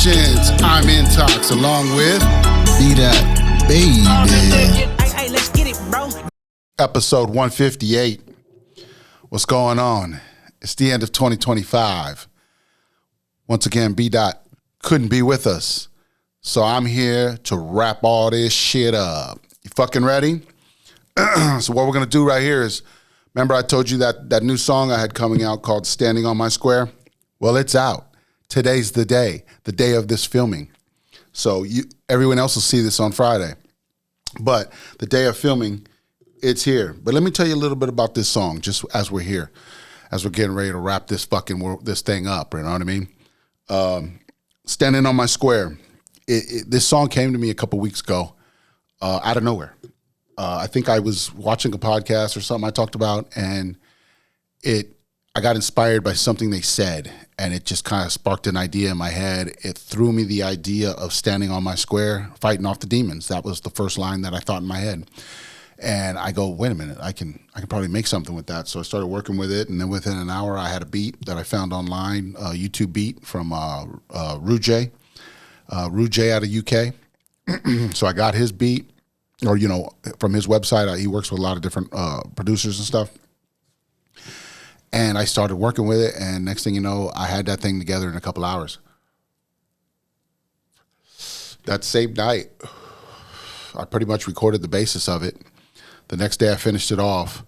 Explosions. I'm Intox along with BDot, baby. Hey, let's get it, bro. Episode 158. What's going on? It's the end of 2025. Once again, BDot couldn't be with us. So I'm here to wrap all this shit up. You fucking ready? So what we're going to do right here is, remember I told you that new song I had coming out called Standing on My Square? Well, it's out. Today's the day of this filming. So everyone else will see this on Friday. But the day of filming, it's here. But let me tell you a little bit about this song, just as we're here, as we're getting ready to wrap this thing up, you know what I mean? Standing on My Square. This song came to me a couple weeks ago out of nowhere. I think I was watching a podcast or something I talked about, and I got inspired by something they said, and it just kind of sparked an idea in my head. It threw me the idea of standing on my square, fighting off the demons. That was the first line that I thought in my head. And I go, wait a minute, I can probably make something with that. So I started working with it, and then within an hour, I had a beat that I found online, a YouTube beat from Rujay out of UK. So I got his beat, or, from his website. He works with a lot of different producers and stuff. And I started working with it, and next thing you know, I had that thing together in a couple hours. That same night, I pretty much recorded the basis of it. The next day, I finished it off,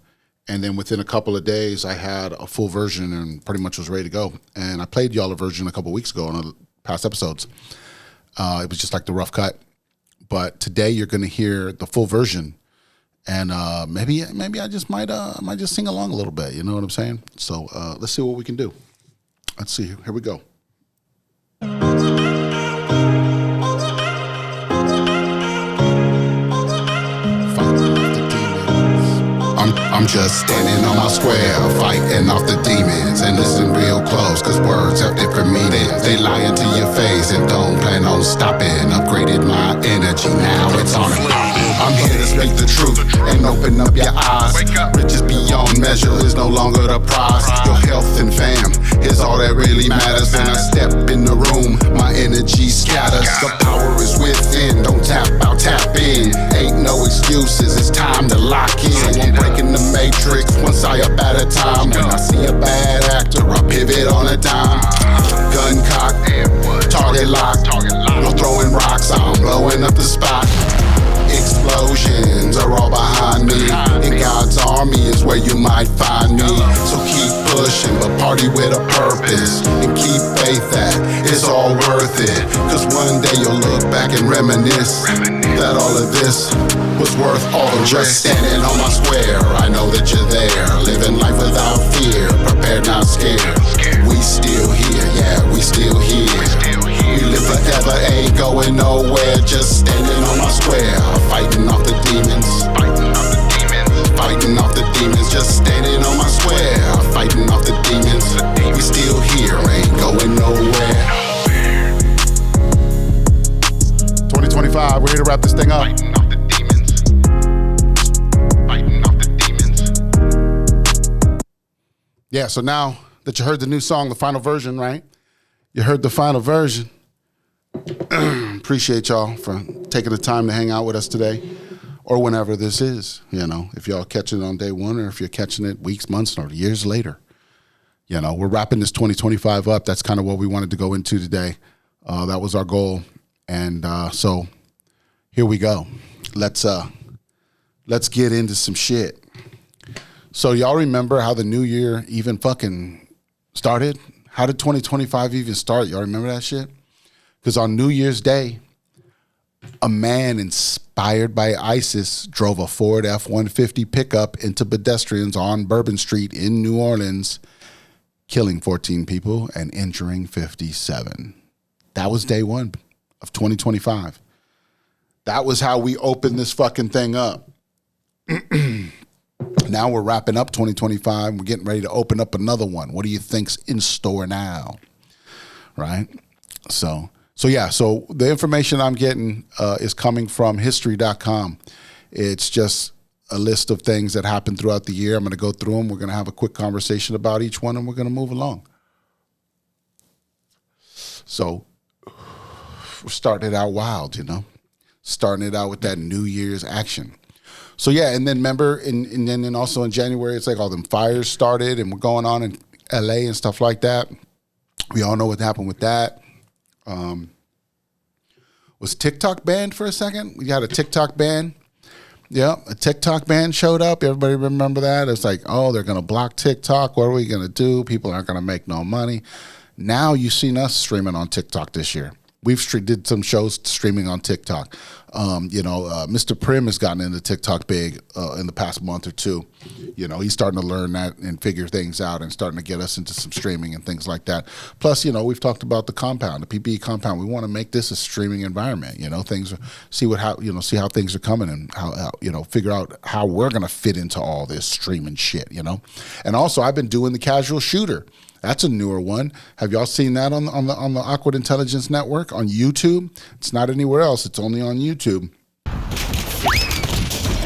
and then within a couple of days, I had a full version and pretty much was ready to go. And I played y'all a version a couple of weeks ago on past episodes. It was just like the rough cut. But today, you're going to hear the full version. And maybe I just might just sing along a little bit. You know what I'm saying? So let's see what we can do. Let's see. Here we go. I'm just standing on my square, fighting off the demons, and listen real close, cause words have different meanings. They lie into your face and don't plan on stopping. Upgraded my energy, now it's on and popping. I'm here to speak the truth and open up your eyes. Riches beyond measure is no longer the prize. Your health and fam is all that really matters. When I step in the room, my energy scatters. The power is within, don't tap out, tap in. Ain't no excuses, it's time to lock in. I'm breaking the matrix, one side up at a time. When I see a bad actor, I pivot on a dime. Gun cock, target lock. No throwing rocks, I'm blowing up the spot. Explosions are all behind me. In God's army is where you might find me. So keep pushing, but party with a purpose. And keep faith that it's all worth it. Cause one day you'll look back and reminisce that all of this was worth all the risk. Standing on my square, I know that you're there. Living life without fear, prepared, not scared. We still here, yeah, we still here. We live forever, ain't going nowhere. Just standing on my square, fighting off the demons. Fighting off the demons, just standing on my square, fighting off the demons. We still here, ain't going nowhere. 2025, we're here to wrap this thing up. Fighting off the demons. Fighting off the demons. Yeah, so now that you heard the new song, the final version, right? You heard the final version. Appreciate y'all for taking the time to hang out with us today, or whenever this is, if y'all catching it on day one, or if you're catching it weeks, months, or years later. We're wrapping this 2025 up. That's kind of what we wanted to go into today. That was our goal. And so here we go. Let's get into some shit. So y'all remember how the new year even fucking started? How did 2025 even start? Y'all remember that shit? Because on New Year's Day, a man inspired by ISIS drove a Ford F-150 pickup into pedestrians on Bourbon Street in New Orleans, killing 14 people and injuring 57. That was day one of 2025. That was how we opened this fucking thing up. Now we're wrapping up 2025. We're getting ready to open up another one. What do you think's in store now? Right? So the information I'm getting is coming from history.com. It's just a list of things that happened throughout the year. I'm going to go through them. We're going to have a quick conversation about each one, and we're going to move along. So we're starting it out wild, starting it out with that New Year's action. So yeah, and then remember, and then also in January, it's like all them fires started, and we're going on in LA and stuff like that. We all know what happened with that. Was TikTok banned for a second? We had a TikTok ban. Yeah, a TikTok ban showed up. Everybody remember that? It's like, oh, they're going to block TikTok. What are we going to do? People aren't going to make no money. Now you've seen us streaming on TikTok this year. We've did some shows streaming on TikTok. Mr. Prim has gotten into TikTok big in the past month or two. He's starting to learn that and figure things out and starting to get us into some streaming and things like that. Plus, we've talked about the compound, the PPE compound. We want to make this a streaming environment. See how things are coming and how figure out how we're going to fit into all this streaming shit. And also, I've been doing the casual shooter. That's a newer one. Have y'all seen that on the Awkward Intelligence Network on YouTube? It's not anywhere else. It's only on YouTube.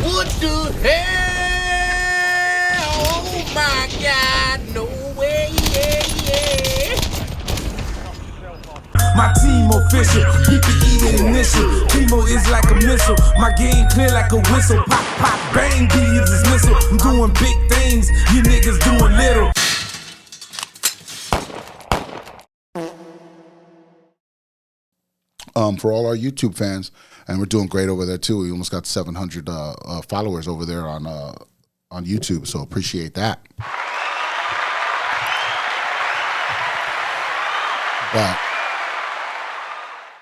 What the hell? Oh my God! No way! Yeah. My team official, PPE initial. Primo is like a missile. My game clear like a whistle. Pop, pop, bang, be your dismissal. I'm doing big things. You niggas doing little. For all our YouTube fans, and we're doing great over there too. We almost got 700 followers over there on YouTube, so appreciate that. But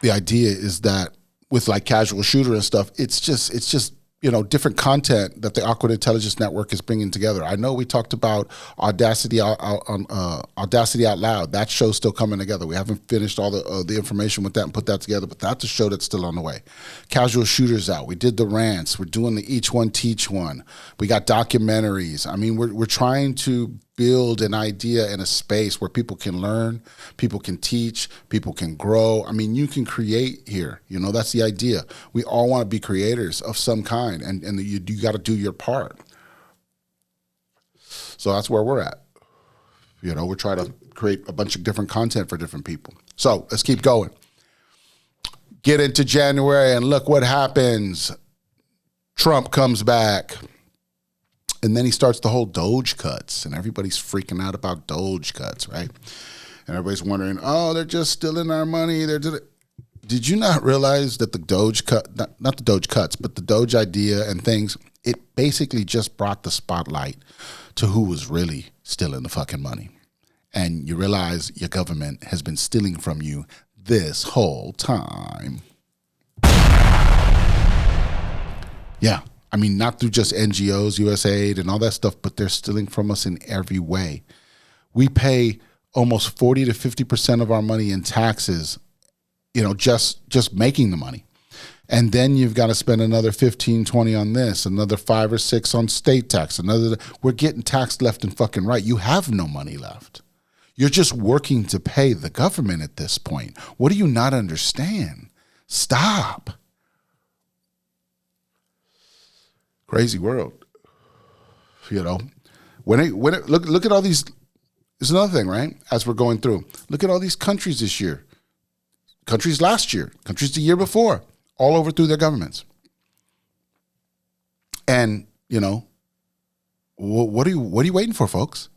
the idea is that with like casual shooter and stuff, it's just different content that the Awkward Intelligence Network is bringing together. I know we talked about Audacity Out Loud. That show's still coming together. We haven't finished all the information with that and put that together, but that's a show that's still on the way. Casual Shooters out. We did the rants. We're doing the Each One Teach One. We got documentaries. I mean, we're trying to build an idea in a space where people can learn, people can teach, people can grow. I mean, you can create here. That's the idea. We all want to be creators of some kind, and you got to do your part. So that's where we're at. We're trying to create a bunch of different content for different people. So let's keep going. Get into January, and look what happens. Trump comes back. And then he starts the whole Doge cuts, and everybody's freaking out about Doge cuts, right? And everybody's wondering, oh, they're just stealing our money. Did you not realize that the Doge cut, not the Doge cuts, but the Doge idea and things, it basically just brought the spotlight to who was really stealing the fucking money. And you realize your government has been stealing from you this whole time. Yeah. I mean, not through just NGOs, USAID, and all that stuff, but they're stealing from us in every way. We pay almost 40 to 50% of our money in taxes, just making the money. And then you've got to spend another 15, 20 on this, another 5 or 6 on state tax, we're getting taxed left and fucking right. You have no money left. You're just working to pay the government at this point. What do you not understand? Stop. Crazy world, When it look at all these. There's another thing, right? As we're going through, look at all these countries this year, countries last year, countries the year before, all overthrew their governments. And what are you waiting for, folks?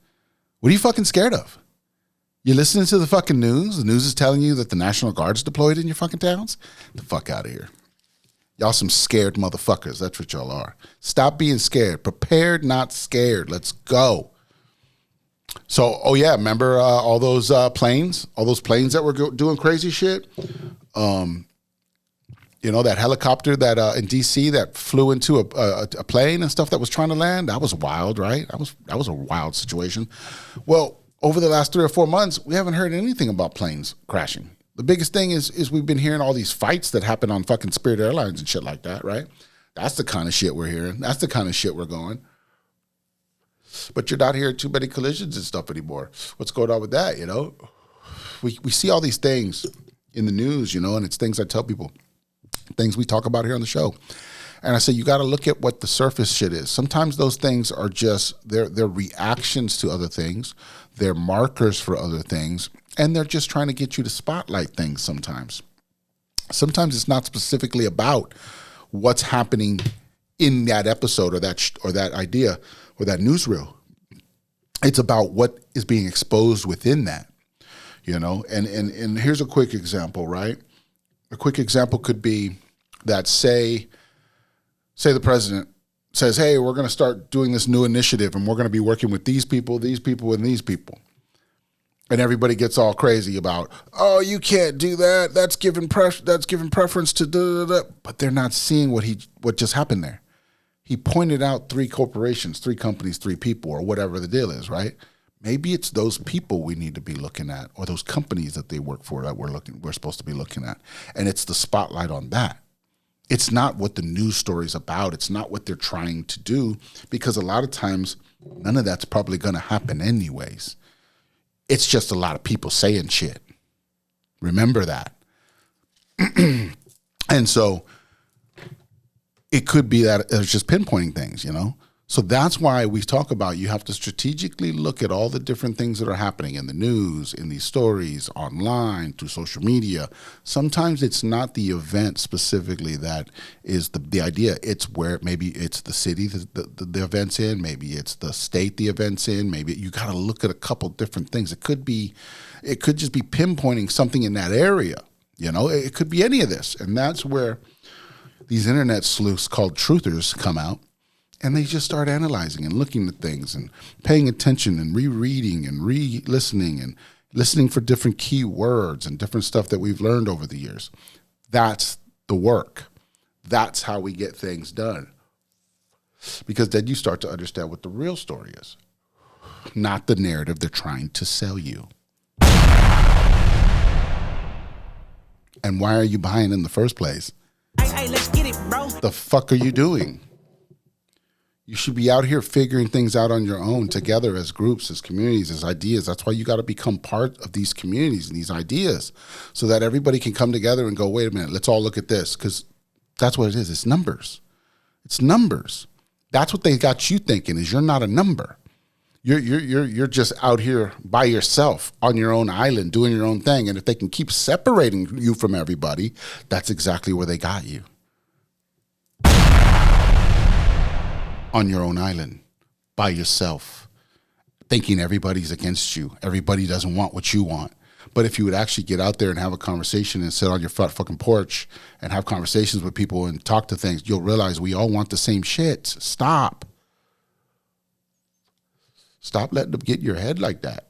What are you fucking scared of? You listening to the fucking news? The news is telling you that the National Guard's deployed in your fucking towns. Get the fuck out of here. Y'all some scared motherfuckers. That's what y'all are. Stop being scared. Prepared, not scared. Let's go. So, remember all those planes? All those planes that were doing crazy shit? That helicopter that in D.C. that flew into a plane and stuff that was trying to land? That was wild, right? That was a wild situation. Well, over the last 3 or 4 months, we haven't heard anything about planes crashing. The biggest thing is we've been hearing all these fights that happen on fucking Spirit Airlines and shit like that, right? That's the kind of shit we're hearing. That's the kind of shit we're going. But you're not hearing too many collisions and stuff anymore. What's going on with that, We see all these things in the news, and it's things I tell people, things we talk about here on the show. And I say, you got to look at what the surface shit is. Sometimes those things are just, they're reactions to other things. They're markers for other things. And they're just trying to get you to spotlight things sometimes. Sometimes it's not specifically about what's happening in that episode or that idea or that newsreel. It's about what is being exposed within that, And here's a quick example, right? A quick example could be that say the president says, hey, we're going to start doing this new initiative and we're going to be working with these people, and these people. And everybody gets all crazy about, oh, you can't do that. That's giving preference to da, da, da. But they're not seeing what just happened there. He pointed out 3 corporations, 3 companies, 3 people, or whatever the deal is, right? Maybe it's those people we need to be looking at, or those companies that they work for that we're supposed to be looking at. And it's the spotlight on that. It's not what the news story is about. It's not what they're trying to do, because a lot of times none of that's probably going to happen anyways. It's just a lot of people saying shit. Remember that. And so it could be that it's just pinpointing things, So that's why we talk about you have to strategically look at all the different things that are happening in the news, in these stories, online, through social media. Sometimes it's not the event specifically that is the idea. It's where maybe it's the city the event's in, maybe it's the state the event's in, maybe you got to look at a couple different things. It could just be pinpointing something in that area. It could be any of this. And that's where these internet sleuths called truthers come out. And they just start analyzing and looking at things and paying attention and rereading and re-listening and listening for different keywords and different stuff that we've learned over the years. That's the work. That's how we get things done. Because then you start to understand what the real story is, not the narrative they're trying to sell you. And why are you buying in the first place? Hey, let's get it, bro. The fuck are you doing? You should be out here figuring things out on your own, together as groups, as communities, as ideas. That's why you got to become part of these communities and these ideas, so that everybody can come together and go, wait a minute, let's all look at this, because that's what it is. It's numbers. It's numbers. That's what they got you thinking, is you're not a number. You're just out here by yourself on your own island doing your own thing. And if they can keep separating you from everybody, that's exactly where they got you. On your own island, by yourself, thinking everybody's against you. Everybody doesn't want what you want. But if you would actually get out there and have a conversation and sit on your fucking porch and have conversations with people and talk to things, you'll realize we all want the same shit. Stop letting them get in your head like that.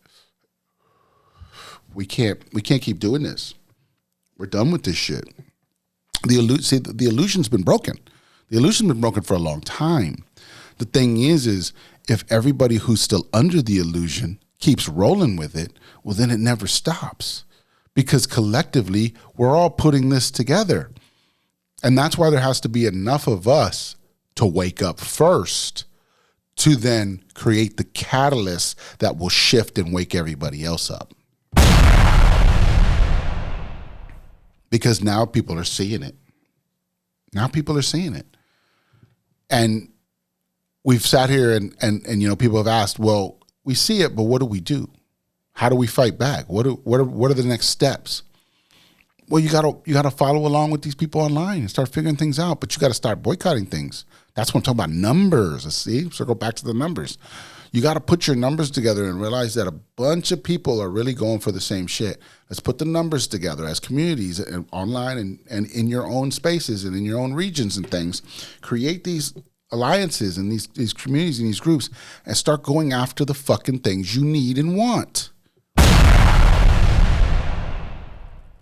We can't keep doing this. We're done with this shit. The illusion's been broken. The illusion's been broken for a long time. The thing is if everybody who's still under the illusion keeps rolling with it, well, then it never stops, because collectively we're all putting this together. And that's why there has to be enough of us to wake up first, to then create the catalyst that will shift and wake everybody else up. Because now people are seeing it. And we've sat here and people have asked, well, we see it, but what do we do? How do we fight back? What are the next steps? Well, you gotta follow along with these people online and start figuring things out, but you got to start boycotting things. That's what I'm talking about, numbers. See, so go back to the numbers. You got to put your numbers together and realize that a bunch of people are really going for the same shit. Let's put the numbers together as communities and online and in your own spaces and in your own regions and things. Create these alliances and these communities and these groups and start going after the fucking things you need and want.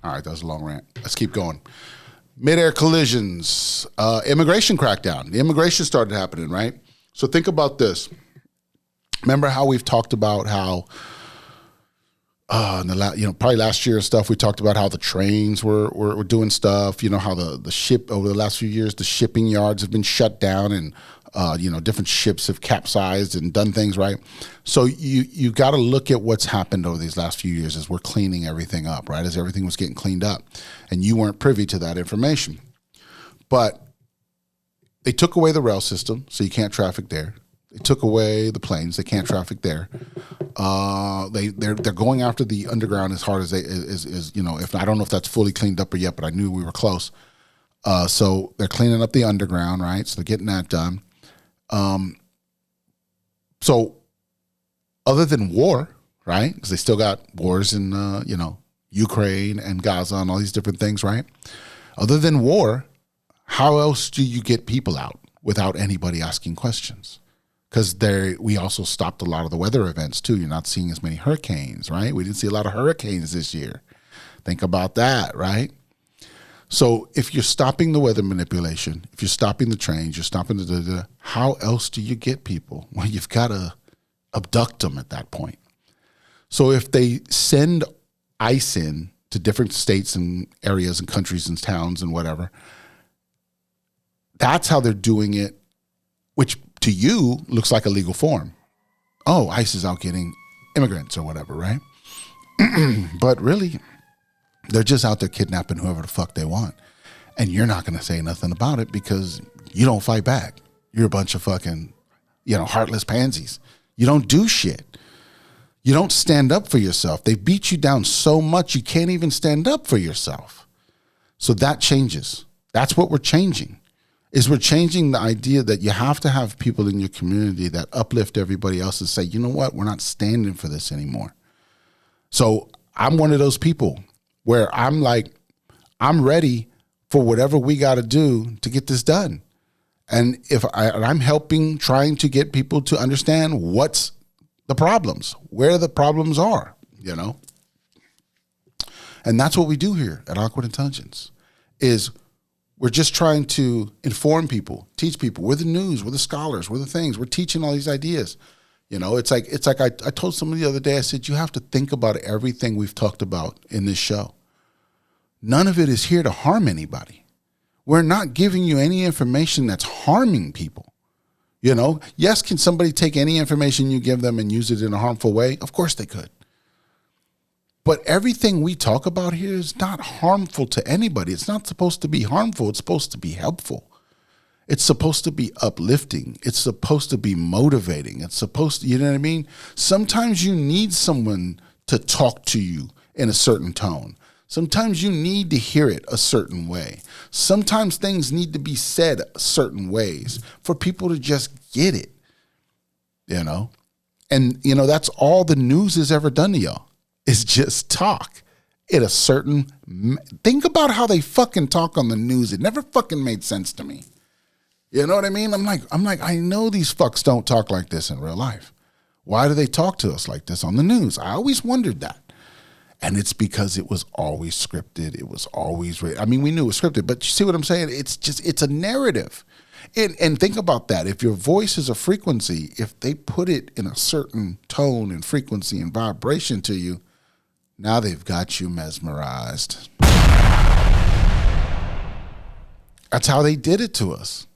All right, that was a long rant. Let's keep going. Mid-air collisions, immigration crackdown. The immigration started happening, right? So think about this. Remember how we've talked about how, probably last year and stuff, we talked about how the trains were doing stuff. You know, how the ship over the last few years, the shipping yards have been shut down and, different ships have capsized and done things, right? So you got to look at what's happened over these last few years as we're cleaning everything up, right? As everything was getting cleaned up. And you weren't privy to that information. But they took away the rail system, so you can't traffic there. They took away the planes. They can't traffic there. They're going after the underground as hard as they is if I don't know if that's fully cleaned up or yet, but I knew we were close. So they're cleaning up the underground, right? So they're getting that done. So other than war, right? Because they still got wars in Ukraine and Gaza and all these different things, right? Other than war, how else do you get people out without anybody asking questions? Because we also stopped a lot of the weather events too. You're not seeing as many hurricanes, right? We didn't see a lot of hurricanes this year. Think about that, right? So if you're stopping the weather manipulation, if you're stopping the trains, you're stopping how else do you get people? Well, you've got to abduct them at that point. So if they send ICE in to different states and areas and countries and towns and whatever, that's how they're doing it, which to you looks like a legal form. Oh, ICE is out getting immigrants or whatever, right? But really, they're just out there kidnapping whoever the fuck they want. And you're not going to say nothing about it because you don't fight back. You're a bunch of fucking, heartless pansies. You don't do shit. You don't stand up for yourself. They beat you down so much you can't even stand up for yourself. So that changes. That's what we're changing. We're changing the idea that you have to have people in your community that uplift everybody else and say, you know what, we're not standing for this anymore. So I'm one of those people where I'm like, I'm ready for whatever we got to do to get this done. And I'm helping, trying to get people to understand what's the problems, where the problems are, And that's what we do here at Awkward Intelligence is we're just trying to inform people, teach people. We're the news, we're the scholars, we're the things. We're teaching all these ideas. It's like I told somebody the other day, I said, you have to think about everything we've talked about in this show. None of it is here to harm anybody. We're not giving you any information that's harming people. Yes, can somebody take any information you give them and use it in a harmful way? Of course they could. But everything we talk about here is not harmful to anybody. It's not supposed to be harmful. It's supposed to be helpful. It's supposed to be uplifting. It's supposed to be motivating. It's supposed to, you know what I mean? Sometimes you need someone to talk to you in a certain tone. Sometimes you need to hear it a certain way. Sometimes things need to be said certain ways for people to just get it, And, that's all the news has ever done to y'all is just talk in a certain, think about how they fucking talk on the news. It never fucking made sense to me. You know what I mean? I'm like, I know these fucks don't talk like this in real life. Why do they talk to us like this on the news? I always wondered that. And it's because it was always scripted. It was always, we knew it was scripted, but you see what I'm saying? It's a narrative. And think about that. If your voice is a frequency, if they put it in a certain tone and frequency and vibration to you, now they've got you mesmerized. That's how they did it to us.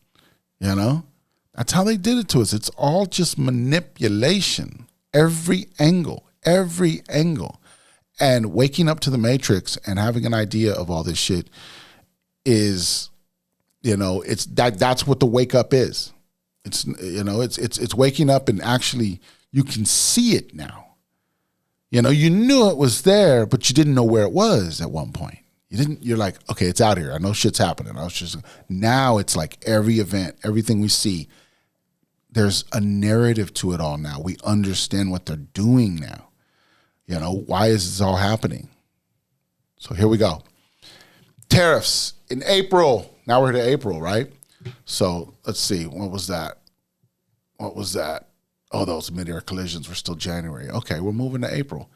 That's how they did it to us. It's all just manipulation. Every angle. And waking up to the matrix and having an idea of all this shit is, that's what the wake up is. It's waking up and actually you can see it now. You knew it was there, but you didn't know where it was at one point. You're like, okay, it's out here. I know shit's happening. Now it's like every event, everything we see, there's a narrative to it all now. We understand what they're doing now. Why is this all happening? So here we go. Tariffs in April. Now we're to April, right? So let's see. What was that? Oh, those mid-air collisions were still January. Okay, we're moving to April.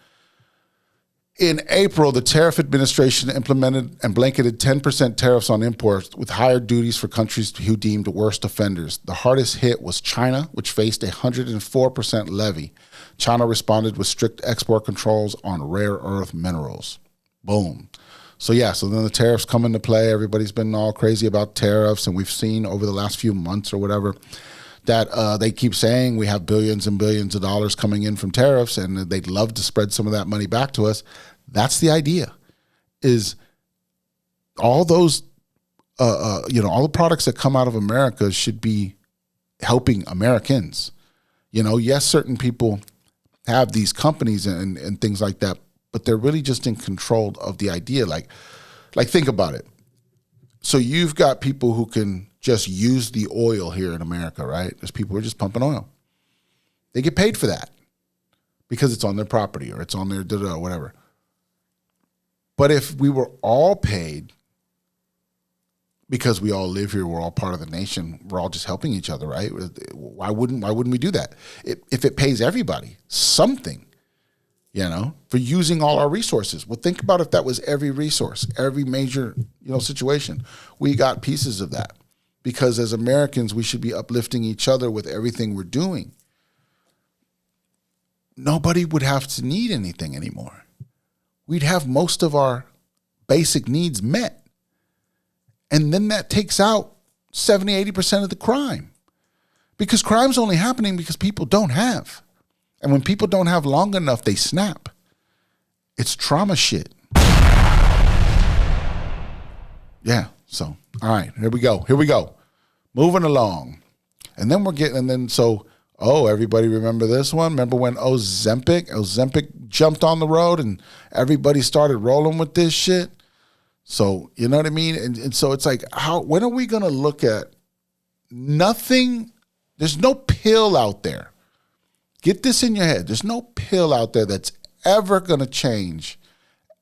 In April, the Tariff Administration implemented and blanketed 10% tariffs on imports with higher duties for countries who deemed worst offenders. The hardest hit was China, which faced a 104% levy. China responded with strict export controls on rare earth minerals. Boom. So then the tariffs come into play. Everybody's been all crazy about tariffs, and we've seen over the last few months or whatever that they keep saying we have billions and billions of dollars coming in from tariffs, and they'd love to spread some of that money back to us. That's the idea, is all those, all the products that come out of America should be helping Americans. Yes, certain people have these companies and things like that, but they're really just in control of the idea. Like think about it. So you've got people who can just use the oil here in America, right? There's people who are just pumping oil. They get paid for that because it's on their property or it's on their whatever. But if we were all paid because we all live here, we're all part of the nation, we're all just helping each other, right? Why wouldn't we do that? If it pays everybody something, for using all our resources. Well, think about if that was every resource, every major, situation. We got pieces of that because as Americans, we should be uplifting each other with everything we're doing. Nobody would have to need anything anymore. We'd have most of our basic needs met. And then that takes out 70, 80% of the crime. Because crime's only happening because people don't have. And when people don't have long enough, they snap. It's trauma shit. Yeah, so, all right, here we go. Moving along. And then everybody remember this one? Remember when Ozempic jumped on the road and everybody started rolling with this shit? So, you know what I mean? And so it's like, when are we going to look at nothing? There's no pill out there. Get this in your head. There's no pill out there that's ever going to change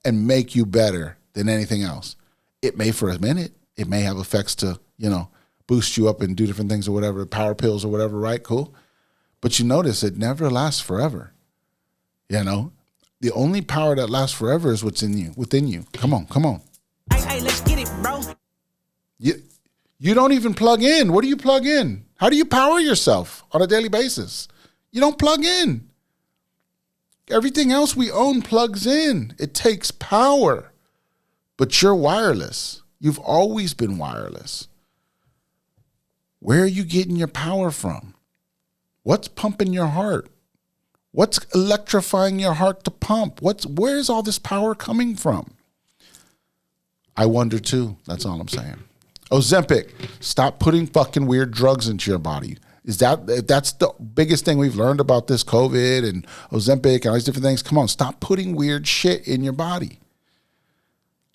and make you better than anything else. It may for a minute. It may have effects to, boost you up and do different things or whatever, power pills or whatever, right? Cool. But you notice it never lasts forever. The only power that lasts forever is what's within you. Come on. Hey, let's get it, bro. You don't even plug in. What do you plug in? How do you power yourself on a daily basis? You don't plug in. Everything else we own plugs in. It takes power. But you're wireless. You've always been wireless. Where are you getting your power from? What's pumping your heart? What's electrifying your heart to pump? Where's all this power coming from? I wonder too. That's all I'm saying. Ozempic, stop putting fucking weird drugs into your body. That's the biggest thing we've learned about this COVID and Ozempic and all these different things. Come on, stop putting weird shit in your body.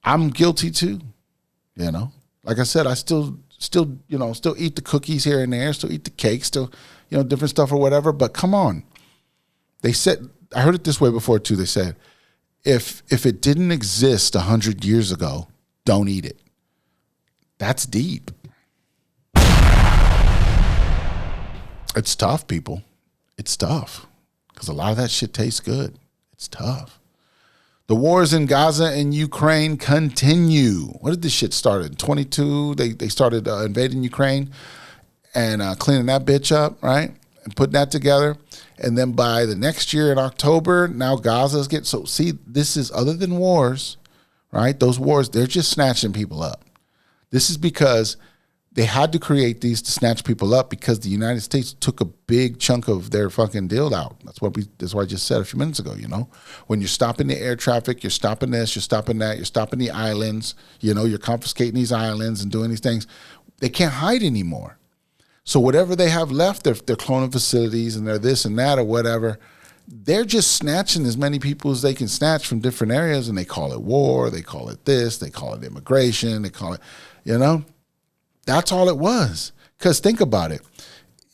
I'm guilty too. Like I said, I still eat the cookies here and there, still eat the cake, still, different stuff or whatever. But come on. They said, I heard it this way before too. They said, if it didn't exist 100 years ago, don't eat it. That's deep. It's tough, people. It's tough because a lot of that shit tastes good. It's tough. The wars in Gaza and Ukraine continue. What did this shit start in? 22, they started invading Ukraine and cleaning that bitch up, right? And putting that together. And then by the next year in October, now Gaza's getting, so see, this is other than wars, right? Those wars, they're just snatching people up. This is because they had to create these to snatch people up because the United States took a big chunk of their fucking deal out. That's what I just said a few minutes ago, When you're stopping the air traffic, you're stopping this, you're stopping that, you're stopping the islands, you're confiscating these islands and doing these things. They can't hide anymore. So whatever they have left, they're cloning facilities and they're this and that or whatever. They're just snatching as many people as they can snatch from different areas, and they call it war, they call it this, they call it immigration, they call it, That's all it was. Because think about it.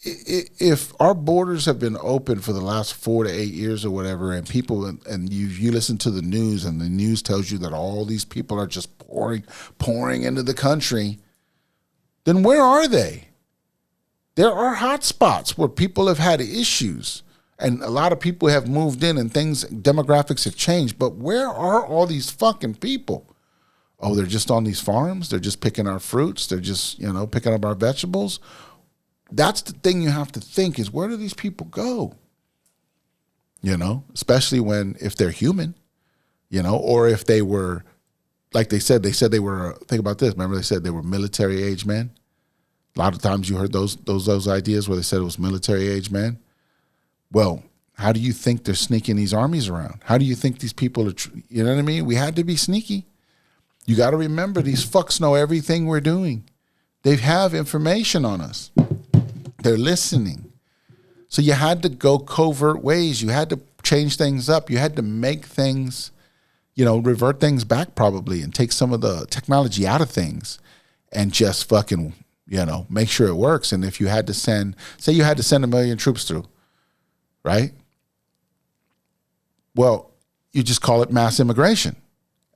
If our borders have been open for the last 4 to 8 years or whatever, and people, and you listen to the news and the news tells you that all these people are just pouring into the country, then where are they? There are hot spots where people have had issues and a lot of people have moved in and demographics have changed. But where are all these fucking people? Oh, they're just on these farms. They're just picking our fruits. They're just, picking up our vegetables. That's the thing you have to think is, where do these people go? Especially if they're human, or if they were, like they said they were, think about this. Remember they said they were military age men? A lot of times you heard those ideas where they said it was military age men. Well, how do you think they're sneaking these armies around? How do you think these people are, you know what I mean? We had to be sneaky. You got to remember, these fucks know everything we're doing. They have information on us. They're listening. So you had to go covert ways. You had to change things up. You had to make things, revert things back probably and take some of the technology out of things and just fucking, make sure it works. And if you had to say you had to send 1 million troops through, right? Well, you just call it mass immigration.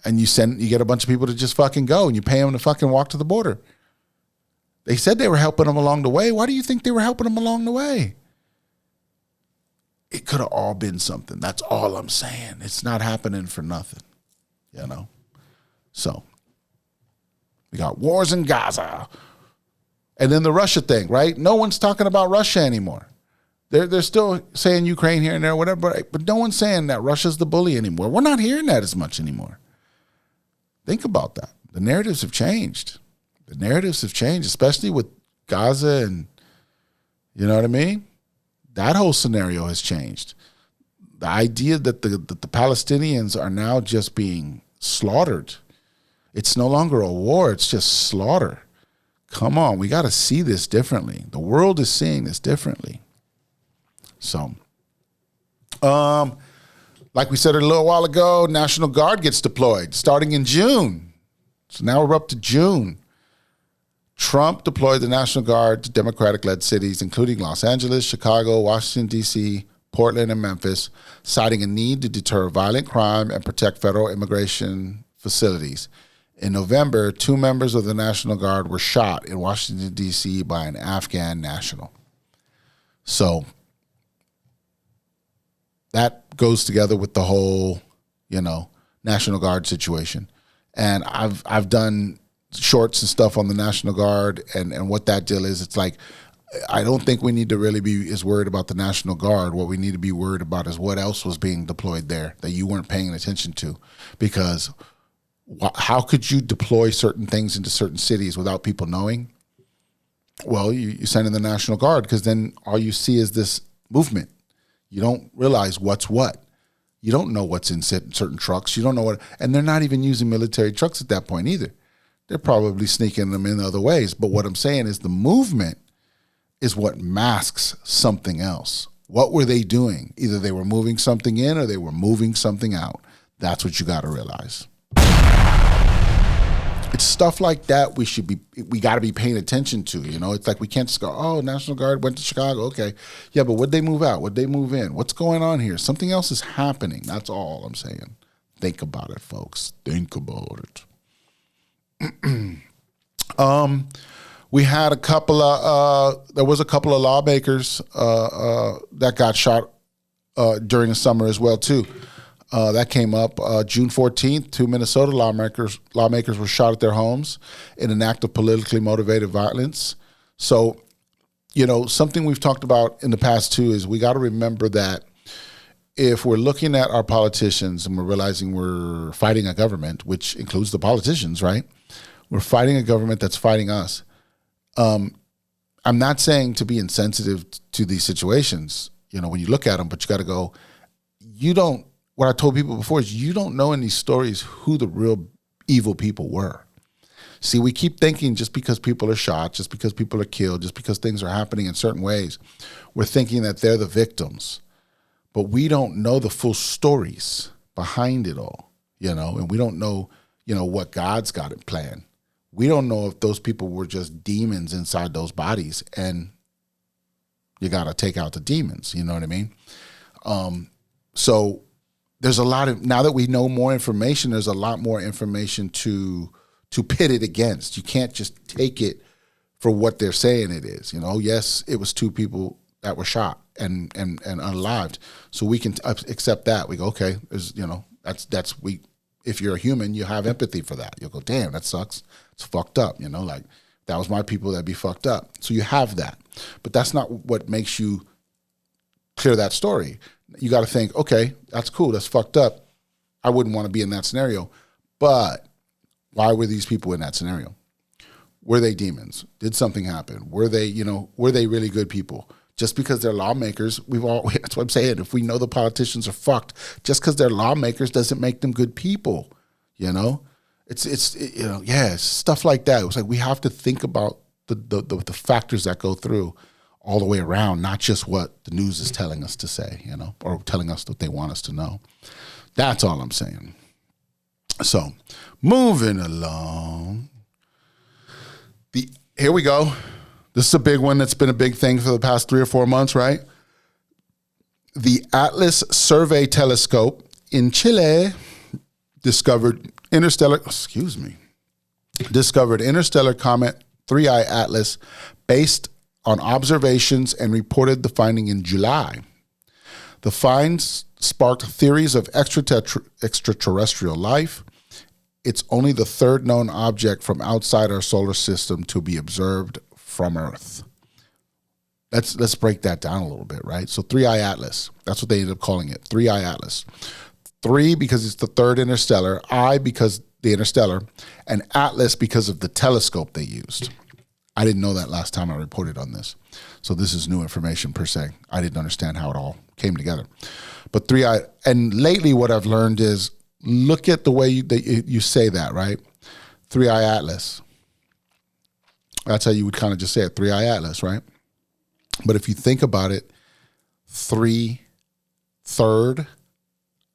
And you get a bunch of people to just fucking go and you pay them to fucking walk to the border. They said they were helping them along the way. Why do you think they were helping them along the way? It could have all been something. That's all I'm saying. It's not happening for nothing, So we got wars in Gaza. And then the Russia thing, right? No one's talking about Russia anymore. They're still saying Ukraine here and there, whatever, but no one's saying that Russia's the bully anymore. We're not hearing that as much anymore. Think about that. The narratives have changed. The narratives have changed, especially with Gaza and, you know what I mean? That whole scenario has changed. The idea that the Palestinians are now just being slaughtered. It's no longer a war. It's just slaughter. Come on. We got to see this differently. The world is seeing this differently. So, like we said a little while ago, National Guard gets deployed starting in June. So now we're up to June. Trump deployed the National Guard to Democratic-led cities, including Los Angeles, Chicago, Washington, D.C., Portland, and Memphis, citing a need to deter violent crime and protect federal immigration facilities. In November, 2 members of the National Guard were shot in Washington, D.C. by an Afghan national. So that goes together with the whole, National Guard situation. And I've done shorts and stuff on the National Guard and what that deal is. It's like, I don't think we need to really be as worried about the National Guard. What we need to be worried about is what else was being deployed there that you weren't paying attention to. Because how could you deploy certain things into certain cities without people knowing? Well, you send in the National Guard because then all you see is this movement. You don't realize what's what. You don't know what's in certain trucks. You don't know what, and they're not even using military trucks at that point either. They're probably sneaking them in other ways. But what I'm saying is the movement is what masks something else. What were they doing? Either they were moving something in or they were moving something out. That's what you got to realize. It's stuff like that we got to be paying attention to. It's like we can't just go, oh, National Guard went to Chicago. Okay. Yeah, but what'd they move out? What'd they move in? What's going on here? Something else is happening. That's all I'm saying. Think about it, folks. Think about it. We had a couple of lawmakers that got shot during the summer as well too. That came up June 14th. 2 Minnesota lawmakers were shot at their homes in an act of politically motivated violence. So, something we've talked about in the past too is we got to remember that if we're looking at our politicians and we're realizing we're fighting a government, which includes the politicians, right? We're fighting a government that's fighting us. I'm not saying to be insensitive to these situations, when you look at them, but you got to go, what I told people before is you don't know in these stories who the real evil people were. See, we keep thinking just because people are shot, just because people are killed, just because things are happening in certain ways, we're thinking that they're the victims. But we don't know the full stories behind it all, and we don't know, what God's got it planned. We don't know if those people were just demons inside those bodies and you got to take out the demons. You know what I mean? So there's a lot of, now that we know more information, there's a lot more information to pit it against. You can't just take it for what they're saying it is. Yes, it was 2 people that were shot and unalived. So we can accept that. We go, okay, if you're a human, you have empathy for that. You'll go, damn, that sucks. It's fucked up. Like that was my people, that'd be fucked up. So you have that, but that's not what makes you clear that story. You got to think, okay, that's cool. That's fucked up. I wouldn't want to be in that scenario, but why were these people in that scenario? Were they demons? Did something happen? Were they really good people? Just because they're lawmakers, that's what I'm saying. If we know the politicians are fucked, just because they're lawmakers doesn't make them good people. It's stuff like that. It's like we have to think about the factors that go through all the way around, not just what the news is telling us to say, or telling us what they want us to know. That's all I'm saying. So, moving along. Here we go. This is a big one that's been a big thing for the past 3 or 4 months, right? The Atlas Survey Telescope in Chile discovered interstellar comet 3I Atlas based on observations and reported the finding in July. The finds sparked theories of extraterrestrial life. It's only the third known object from outside our solar system to be observed from Earth. Let's break that down a little bit, right? So 3I Atlas, that's what they ended up calling it, 3I Atlas. 3 because it's the third interstellar, I because the interstellar, and Atlas because of the telescope they used. I didn't know that last time I reported on this. So this is new information per se. I didn't understand how it all came together. But 3I, and lately what I've learned is, look at the way you say that, right? 3I Atlas. That's how you would kind of just say it, 3I Atlas, right? But if you think about it, third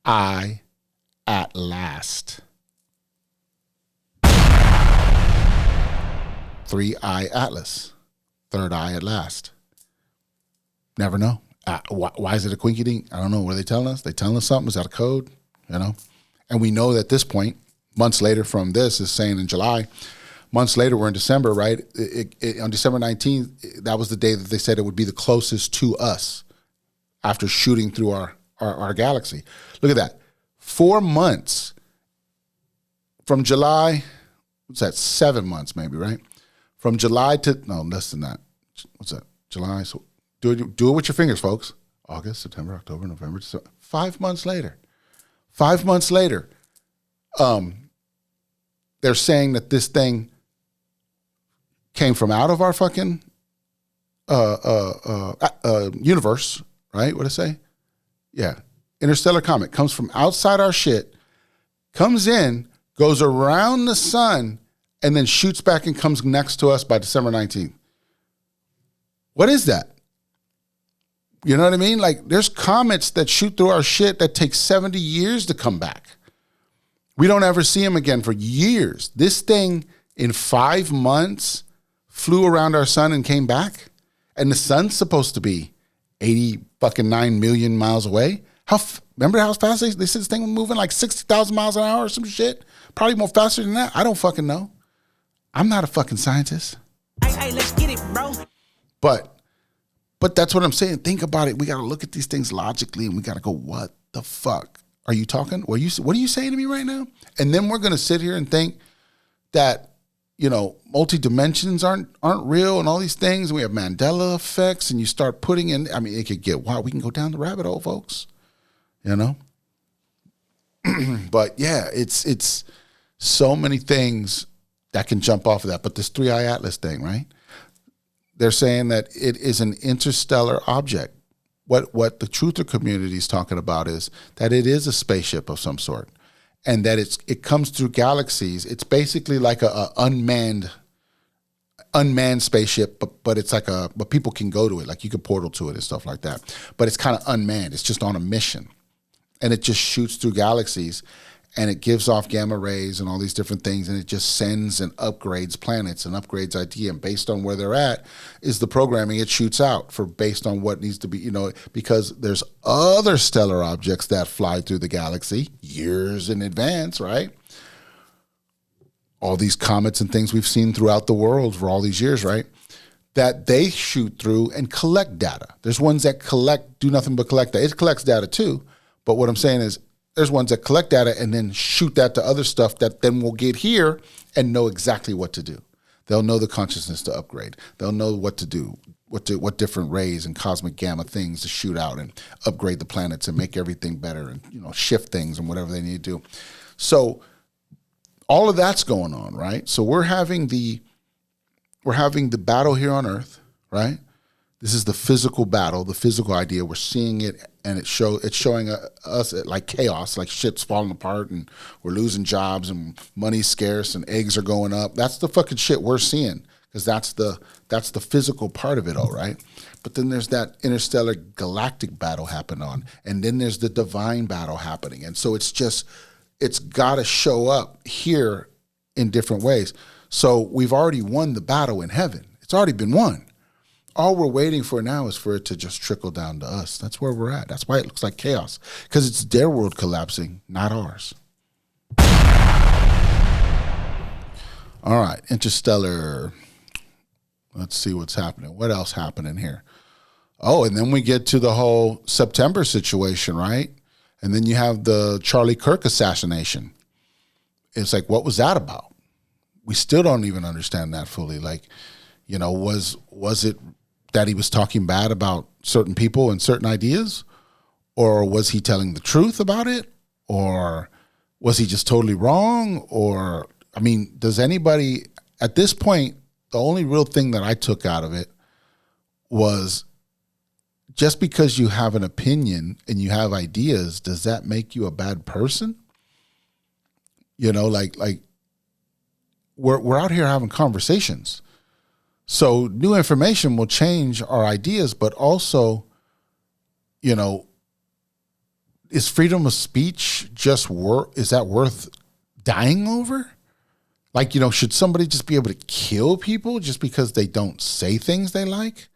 eye at last. 3I Atlas. Third eye at last. Never know. Why is it a quinky dink? I don't know. What are they telling us? They telling us something? Is that a code? And we know that at this point, months later from this, is saying in July, months later, we're in December, right? On December 19th, that was the day that they said it would be the closest to us after shooting through our galaxy. Look at that. 4 months from July, what's that, 7 months maybe, right? From July to, no, less than that. What's that, July? So do it with your fingers, folks. August, September, October, November, December. 5 months later. 5 months later, they're saying that this thing came from out of our fucking universe, right? What'd I say? Yeah. Interstellar comet comes from outside our shit, comes in, goes around the sun, and then shoots back and comes next to us by December 19th. What is that? You know what I mean? Like, there's comets that shoot through our shit that take 70 years to come back. We don't ever see them again for years. This thing in 5 months flew around our sun and came back, and the sun's supposed to be 89 million miles away. Remember how fast they said this thing was moving, like 60,000 miles an hour or some shit? Probably more faster than that. I don't fucking know. I'm not a fucking scientist. Hey, let's get it, bro. But that's what I'm saying. Think about it. We got to look at these things logically, and we got to go, what the fuck are you talking? What are you saying to me right now? And then we're going to sit here and think that, multi-dimensions aren't real and all these things. And we have Mandela effects, and you start putting in, it could get wild. We can go down the rabbit hole, folks, But yeah, it's so many things that can jump off of that. But this 3I Atlas thing, right? They're saying that it is an interstellar object. What the truther community is talking about is that it is a spaceship of some sort, and that it comes through galaxies. It's basically like a unmanned spaceship, but it's like but people can go to it, like you can portal to it and stuff like that. But it's kind of unmanned. It's just on a mission, and it just shoots through galaxies, and it gives off gamma rays and all these different things, and it just sends and upgrades planets and upgrades ID, and based on where they're at is the programming it shoots out for based on what needs to be, because there's other stellar objects that fly through the galaxy years in advance, right? All these comets and things we've seen throughout the world for all these years, right? That they shoot through and collect data. There's ones that do nothing but collect data. It collects data too, but what I'm saying is, there's ones that collect data and then shoot that to other stuff that then will get here and know exactly what to do. They'll know the consciousness to upgrade. They'll know what to do, what different rays and cosmic gamma things to shoot out and upgrade the planets and make everything better and shift things and whatever they need to do. So all of that's going on, right? So we're having the battle here on Earth, right? This is the physical battle, the physical idea. We're seeing it, and it's showing us like chaos, like shit's falling apart, and we're losing jobs, and money's scarce, and eggs are going up. That's the fucking shit we're seeing, because that's the physical part of it all, right? But then there's that interstellar galactic battle happening on, and then there's the divine battle happening. And so it's got to show up here in different ways. So we've already won the battle in heaven. It's already been won. All we're waiting for now is for it to just trickle down to us. That's where we're at. That's why it looks like chaos, because it's their world collapsing, not ours. All right, interstellar. Let's see what's happening. What else happening here? Oh, and then we get to the whole September situation, right? And then you have the Charlie Kirk assassination. It's like, what was that about? We still don't even understand that fully. Like, you know, was it that he was talking bad about certain people and certain ideas? Or was he telling the truth about it? Or was he just totally wrong? Or, I mean, does anybody, at this point, the only real thing that I took out of it was, just because you have an opinion and you have ideas, does that make you a bad person? You know, like we're out here having conversations. So new information will change our ideas, but also, you know, is freedom of speech just is that worth dying over? Like, you know, should somebody just be able to kill people just because they don't say things they like?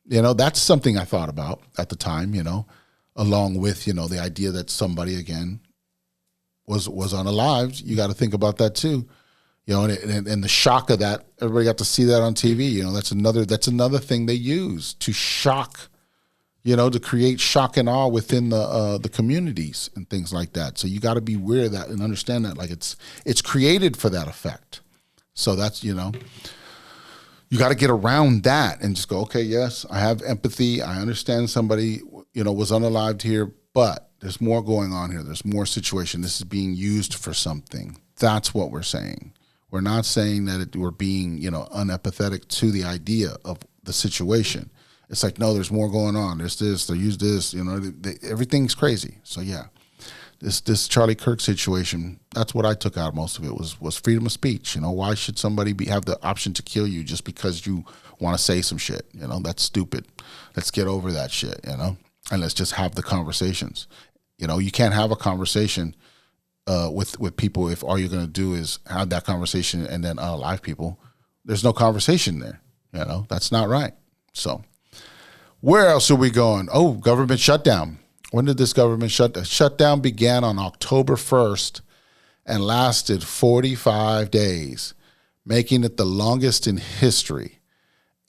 You know, that's something I thought about at the time, you know, along with, you know, the idea that somebody, again, was unalived. You got to think about that too. You know, and the shock of that, everybody got to see that on TV. You know, that's another thing they use to shock, you know, to create shock and awe within the communities and things like that. So you got to be aware of that and understand that, like, it's created for that effect. So that's, you know, you got to get around that and just go, okay, yes, I have empathy. I understand somebody, you know, was unalived here, but there's more going on here. There's more situation. This is being used for something. That's what we're saying. We're not saying that we're being, you know, unempathetic to the idea of the situation. It's like, no, there's more going on. There's this, they use this, you know, everything's crazy. So yeah, this Charlie Kirk situation, that's what I took out. Most of it was freedom of speech. You know, why should somebody have the option to kill you just because you want to say some shit? You know, that's stupid. Let's get over that shit, you know, and let's just have the conversations. You know, you can't have a conversation with people if all you're going to do is have that conversation and then unalive people. There's no conversation there. You know, that's not right. So where else are we going? Oh, government shutdown. When did this government shutdown? Shutdown began on October 1st and lasted 45 days, making it the longest in history.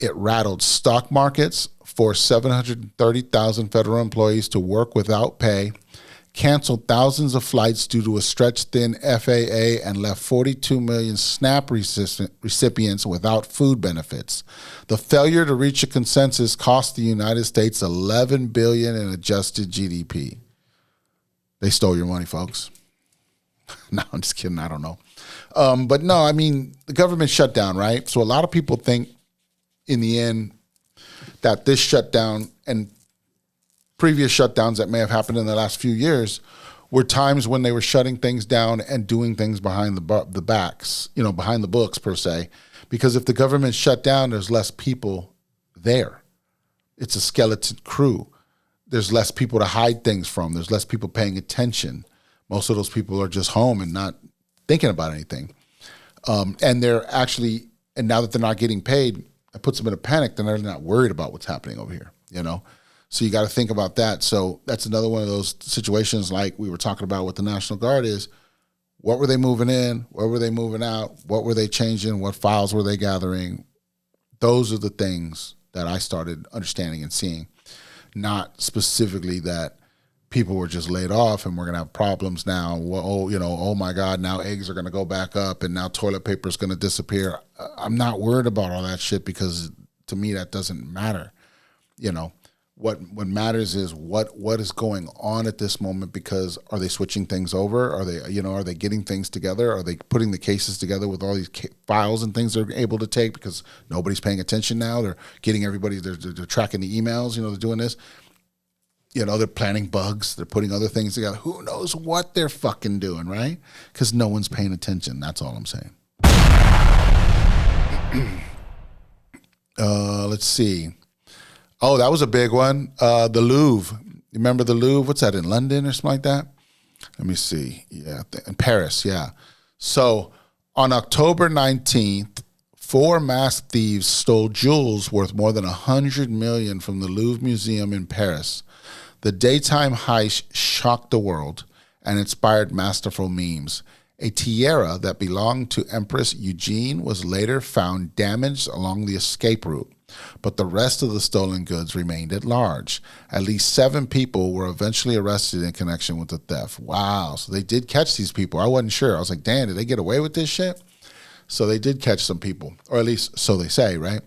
It rattled stock markets, forced 730,000 federal employees to work without pay, canceled thousands of flights due to a stretched-thin FAA, and left 42 million SNAP recipients without food benefits. The failure to reach a consensus cost the United States $11 billion in adjusted GDP. They stole your money, folks. No, I'm just kidding. I don't know. But no, I mean, the government shut down, right? So a lot of people think in the end that this shutdown and previous shutdowns that may have happened in the last few years were times when they were shutting things down and doing things behind the backs, you know, behind the books per se. Because if the government shut down, there's less people there. It's a skeleton crew. There's less people to hide things from. There's less people paying attention. Most of those people are just home and not thinking about anything. And they're actually, and now that they're not getting paid, it puts them in a panic. Then they're not worried about what's happening over here, you know? So you got to think about that. So that's another one of those situations like we were talking about with the National Guard is, what were they moving in? Where were they moving out? What were they changing? What files were they gathering? Those are the things that I started understanding and seeing, not specifically that people were just laid off and we're going to have problems now. Well, oh my God, now eggs are going to go back up and now toilet paper is going to disappear. I'm not worried about all that shit because to me that doesn't matter. You know, what matters is what is going on at this moment, because are they switching things over? Are they getting things together? Are they putting the cases together with all these files and things they're able to take because nobody's paying attention now? They're getting everybody, they're tracking the emails, they're doing this. They're planning bugs. They're putting other things together. Who knows what they're fucking doing, right? Because no one's paying attention. That's all I'm saying. Let's see. Oh, that was a big one. The Louvre. You remember the Louvre? What's that, in London or something like that? Let me see. Yeah, in Paris, yeah. So on October 19th, 4 masked thieves stole jewels worth more than $100 million from the Louvre Museum in Paris. The daytime heist shocked the world and inspired masterful memes. A tiara that belonged to Empress Eugenie was later found damaged along the escape route, but the rest of the stolen goods remained at large. At least 7 people were eventually arrested in connection with the theft. Wow, so they did catch these people. I wasn't sure. I was like, damn, did they get away with this shit? So they did catch some people, or at least so they say, right?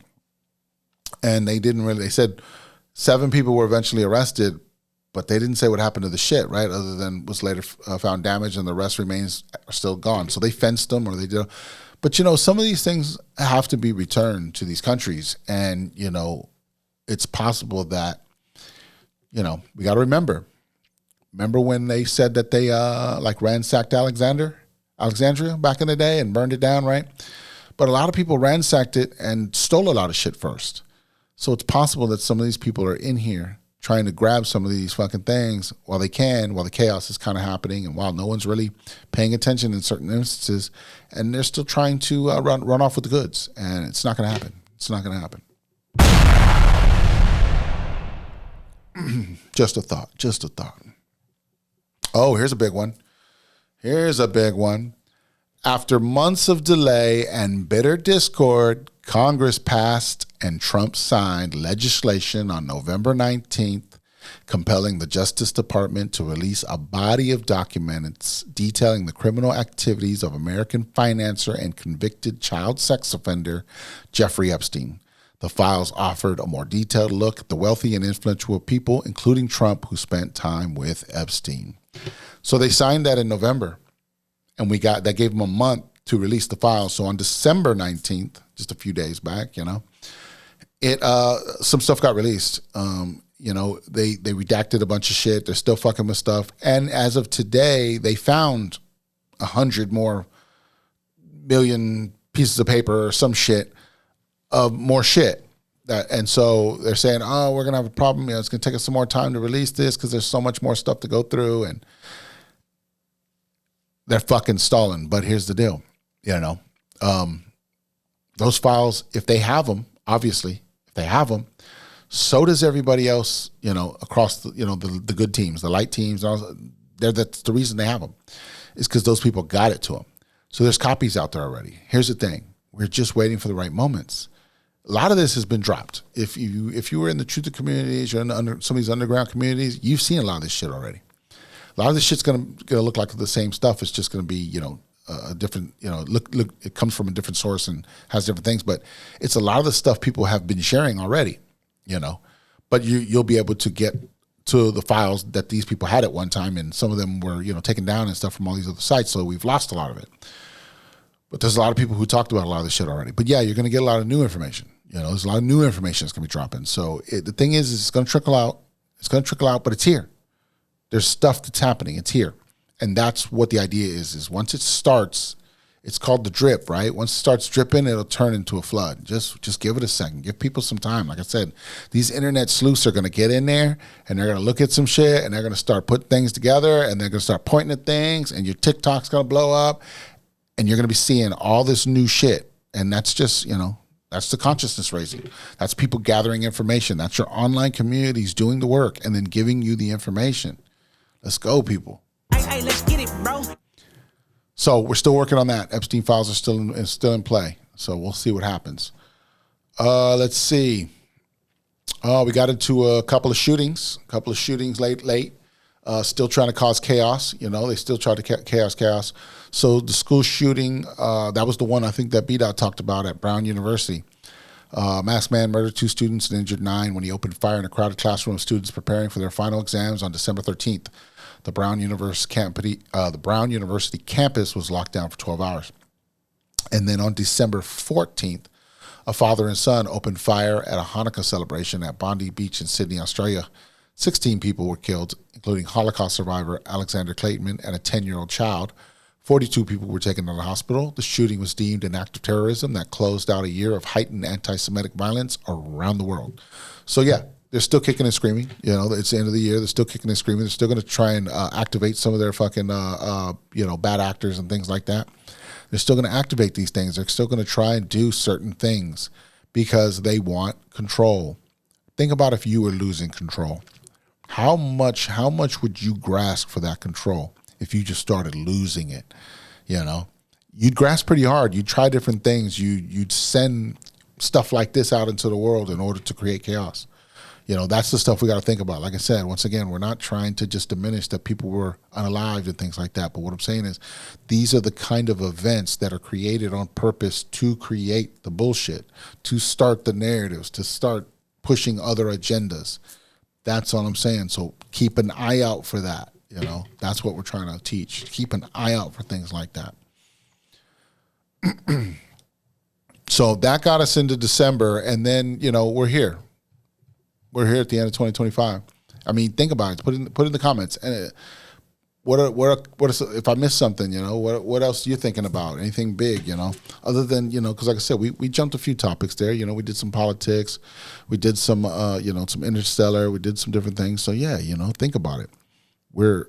And they didn't really, they said 7 people were eventually arrested, but they didn't say what happened to the shit, right? Other than was later found damaged and the rest remains are still gone. So they fenced them or they did. But, some of these things have to be returned to these countries. And, it's possible that, we got to remember. Remember when they said that they ransacked Alexandria back in the day and burned it down, right? But a lot of people ransacked it and stole a lot of shit first. So it's possible that some of these people are in here trying to grab some of these fucking things while the chaos is kind of happening and while no one's really paying attention in certain instances, and they're still trying to run off with the goods, and it's not going to happen. It's not going to happen. Just a thought. Oh, here's a big one. After months of delay and bitter discord, Congress passed and Trump signed legislation on November 19th, compelling the Justice Department to release a body of documents detailing the criminal activities of American financier and convicted child sex offender Jeffrey Epstein. The files offered a more detailed look at the wealthy and influential people, including Trump, who spent time with Epstein. So they signed that in November, and that gave them a month to release the files. So on December 19th, just a few days back, some stuff got released. They redacted a bunch of shit. They're still fucking with stuff. And as of today, they found 100 more million pieces of paper or some shit of more shit. And so they're saying, we're going to have a problem. It's going to take us some more time to release this because there's so much more stuff to go through. And they're fucking stalling. But here's the deal. Those files, if they have them, obviously, if they have them, so does everybody else, across the good teams, the light teams. That's the reason they have them, is because those people got it to them. So there's copies out there already. Here's the thing. We're just waiting for the right moments. A lot of this has been dropped. If you were in the truther communities, you're in some of these underground communities, you've seen a lot of this shit already. A lot of this shit's gonna look like the same stuff. It's just gonna be, a different, look, it comes from a different source and has different things, but it's a lot of the stuff people have been sharing already, but you'll be able to get to the files that these people had at one time, and some of them were, taken down and stuff from all these other sites, so we've lost a lot of it. But there's a lot of people who talked about a lot of this shit already. But yeah, you're going to get a lot of new information. There's a lot of new information that's going to be dropping. So the thing is it's going to trickle out. It's going to trickle out, but it's here. There's stuff that's happening. It's here. And that's what the idea is once it starts, it's called the drip, right? Once it starts dripping, it'll turn into a flood. Just give it a second. Give people some time. Like I said, these internet sleuths are going to get in there, and they're going to look at some shit, and they're going to start putting things together, and they're going to start pointing at things, and your TikTok's going to blow up, and you're going to be seeing all this new shit. And that's just, that's the consciousness raising. That's people gathering information. That's your online communities doing the work and then giving you the information. Let's go, people. Hey, let's get it, bro. So we're still working on that. Epstein files are still in play. So we'll see what happens. Let's see. We got into a couple of shootings late. Still trying to cause chaos. They still try to chaos. So the school shooting, that was the one I think that BDot talked about at Brown University. Masked man murdered 2 students and injured 9 when he opened fire in a crowded classroom of students preparing for their final exams on December 13th. The Brown University campus was locked down for 12 hours. And then on December 14th, a father and son opened fire at a Hanukkah celebration at Bondi Beach in Sydney, Australia. 16 people were killed, including Holocaust survivor Alexander Clayton and a 10-year-old child. 42 people were taken to the hospital. The shooting was deemed an act of terrorism that closed out a year of heightened anti-Semitic violence around the world. So yeah, they're still kicking and screaming. You know, it's the end of the year. They're still kicking and screaming. They're still going to try and activate some of their fucking, bad actors and things like that. They're still going to activate these things. They're still going to try and do certain things because they want control. Think about if you were losing control. How much would you grasp for that control if you just started losing it? You know, you'd grasp pretty hard. You'd try different things. You'd send stuff like this out into the world in order to create chaos. You know, that's the stuff we got to think about. Like I said, once again, we're not trying to just diminish that people were unalived and things like that. But what I'm saying is these are the kind of events that are created on purpose to create the bullshit, to start the narratives, to start pushing other agendas. That's all I'm saying. So keep an eye out for that. You know, that's what we're trying to teach. Keep an eye out for things like that. So that got us into December. And then, you know, we're here. We're here at the end of 2025. I mean, think about it. Put in the comments. And what if I missed something? You know, what else are you thinking about? Anything big? You know, other than, you know, because like I said, we jumped a few topics there. You know, we did some politics, we did some some Interstellar, we did some different things. So yeah, you know, think about it. We're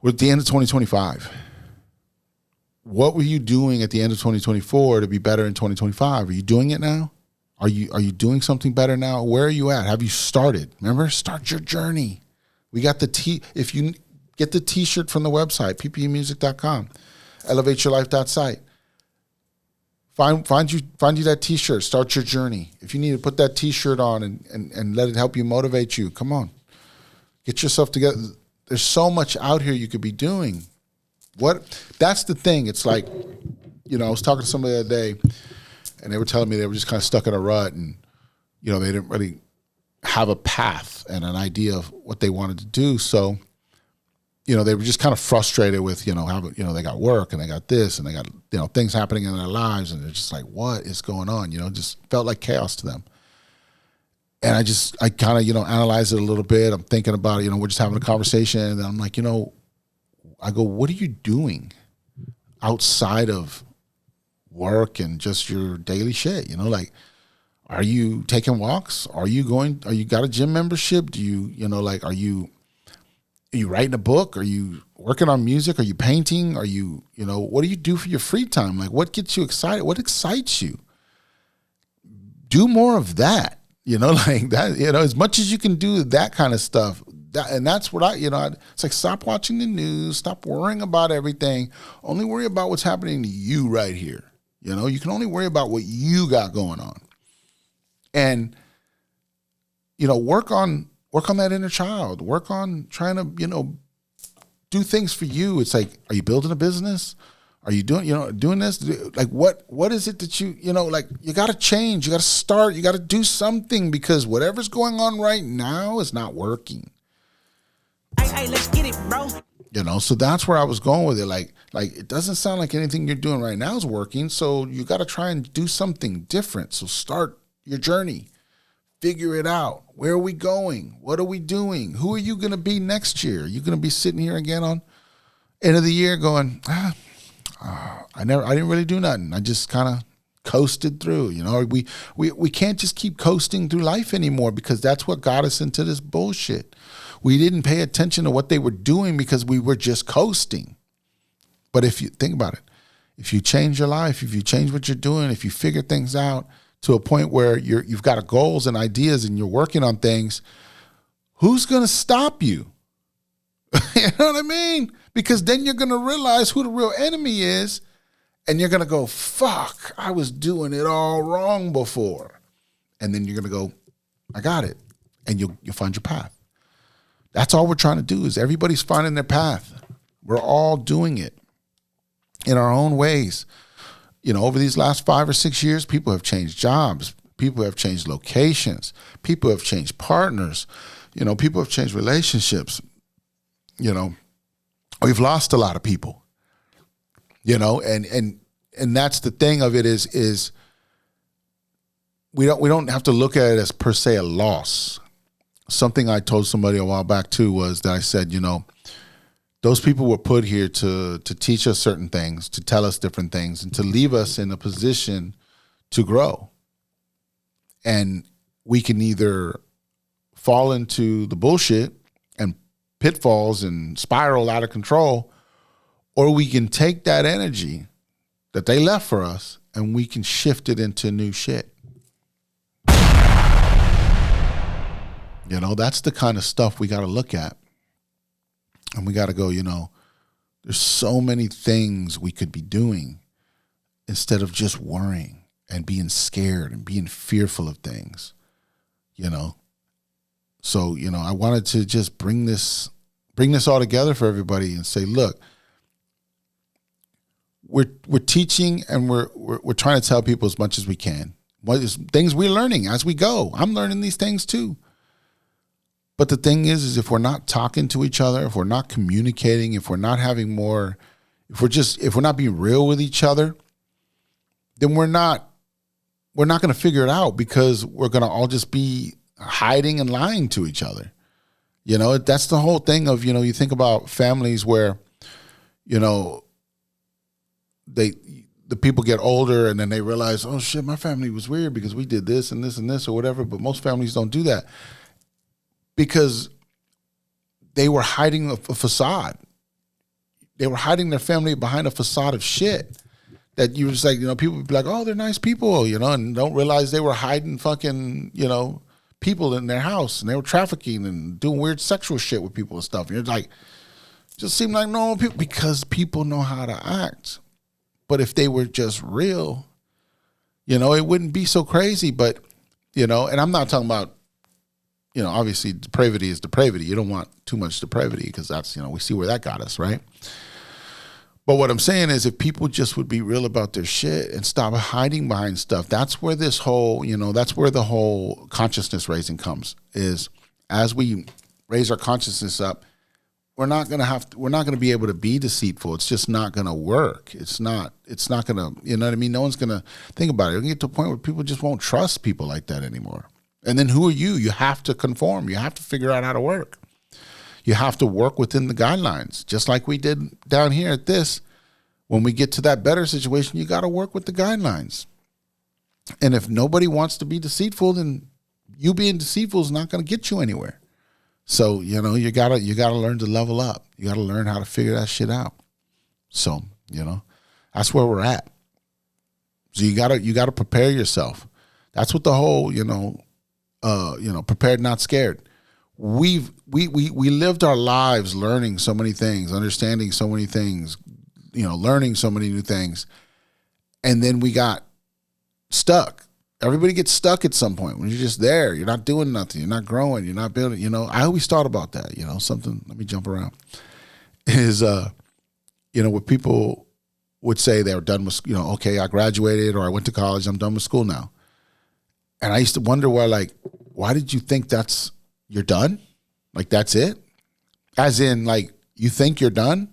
at the end of 2025. What were you doing at the end of 2024 to be better in 2025? Are you doing it now? Are you doing something better now? Where are you at? Have you started? Remember, start your journey. We got if you get the t-shirt from the website, ppeinmusic.com, elevateyourlife.site. Find you that t-shirt, start your journey. If you need to put that t-shirt on and let it help you motivate you, come on. Get yourself together. There's so much out here you could be doing. That's the thing. It's like, you know, I was talking to somebody the other day, and they were telling me they were just kind of stuck in a rut, and, you know, they didn't really have a path and an idea of what they wanted to do. So, you know, they were just kind of frustrated with, you know, how, you know, they got work and they got this and they got, you know, things happening in their lives, and they're just like, what is going on? You know, just felt like chaos to them. And I kind of, you know, analyzed it a little bit. I'm thinking about it, you know, we're just having a conversation, and I'm like, you know, I go, what are you doing outside of work and just your daily shit? You know, like, are you taking walks? Are you got a gym membership? Do you know, like, are you writing a book? Are you working on music? Are you painting? Are you, you know, what do you do for your free time? Like, what gets you excited? What excites you? Do more of that, you know, like that, you know, as much as you can do that kind of stuff. And that's what it's like, stop watching the news, stop worrying about everything. Only worry about what's happening to you right here. You know, you can only worry about what you got going on. And, you know, work on that inner child. Work on trying to, you know, do things for you. It's like, are you building a business? Are you doing this? Like, what is it that you know, like, you got to change. You got to start. You got to do something, because whatever's going on right now is not working. Hey, let's get it, bro. You know, so that's where I was going with it. Like it doesn't sound like anything you're doing right now is working. So you got to try and do something different. So start your journey. Figure it out. Where are we going? What are we doing? Who are you going to be next year? Are you going to be sitting here again on end of the year going, I didn't really do nothing. I just kind of coasted through. You know, we can't just keep coasting through life anymore, because that's what got us into this bullshit. We didn't pay attention to what they were doing because we were just coasting. But if you think about it, if you change your life, if you change what you're doing, if you figure things out to a point where you've got goals and ideas and you're working on things, who's going to stop you? You know what I mean? Because then you're going to realize who the real enemy is, and you're going to go, fuck, I was doing it all wrong before. And then you're going to go, I got it. And you'll find your path. That's all we're trying to do, is everybody's finding their path. We're all doing it in our own ways. You know, over these last 5 or 6 years, people have changed jobs. People have changed locations. People have changed partners. You know, people have changed relationships. You know, we've lost a lot of people. You know, and that's the thing of it is we don't have to look at it as per se a loss. Something I told somebody a while back too was that I said, you know, Those people were put here to teach us certain things, to tell us different things, and to leave us in a position to grow. And we can either fall into the bullshit and pitfalls and spiral out of control, or we can take that energy that they left for us and we can shift it into new shit. You know, that's the kind of stuff we got to look at. And we got to go, you know, there's so many things we could be doing instead of just worrying and being scared and being fearful of things, you know. So, you know, I wanted to just bring this all together for everybody and say, look, we're teaching and we're trying to tell people as much as we can. What is things we're learning as we go. I'm learning these things too. But the thing is if we're not talking to each other, if we're not communicating, if we're not having more, if we're not being real with each other, then we're not going to figure it out, because we're going to all just be hiding and lying to each other. You know, that's the whole thing of, you know, you think about families where, you know, the people get older and then they realize, oh shit, my family was weird because we did this and this and this or whatever. But most families don't do that, because they were hiding a facade. They were hiding their family behind a facade of shit that you was like, you know, people would be like, oh, they're nice people, you know, and don't realize they were hiding fucking, you know, people in their house, and they were trafficking and doing weird sexual shit with people and stuff. And you're like, just seem like normal people, because people know how to act. But if they were just real, you know, it wouldn't be so crazy. But, you know, and I'm not talking about, you know, obviously depravity is depravity. You don't want too much depravity, because that's, you know, we see where that got us, right? But what I'm saying is if people just would be real about their shit and stop hiding behind stuff, that's where this whole, you know, that's where the whole consciousness raising comes, is as we raise our consciousness up, we're not going to be able to be deceitful. It's just not going to work. It's not going to, you know what I mean? No one's going to think about it. It'll get to a point where people just won't trust people like that anymore. And then who are you? You have to conform. You have to figure out how to work. You have to work within the guidelines, just like we did down here at this. When we get to that better situation, you got to work with the guidelines. And if nobody wants to be deceitful, then you being deceitful is not going to get you anywhere. So, you know, you gotta learn to level up. You got to learn how to figure that shit out. So, you know, that's where we're at. So you gotta prepare yourself. That's what the whole, prepared, not scared. We lived our lives learning so many things, understanding so many things, you know, learning so many new things. And then we got stuck. Everybody gets stuck at some point when you're just there. You're not doing nothing. You're not growing. You're not building. You know, I always thought about that, you know, something, let me jump around, is, what people would say they were done with, you know, okay, I graduated or I went to college, I'm done with school now. And I used to wonder why did you think you're done? Like, that's it? As in, like, you think you're done?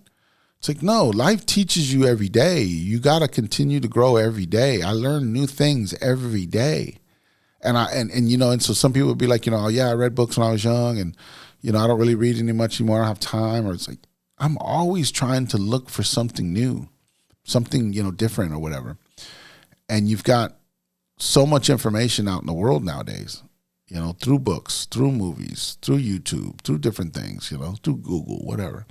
It's like, no, life teaches you every day. You got to continue to grow every day. I learn new things every day. And so some people would be like, you know, oh, yeah, I read books when I was young and, you know, I don't really read any much anymore. I don't have time. Or it's like, I'm always trying to look for something new, something, you know, different or whatever. And you've got so much information out in the world nowadays, you know, through books, through movies, through YouTube, through different things, you know, through Google, whatever.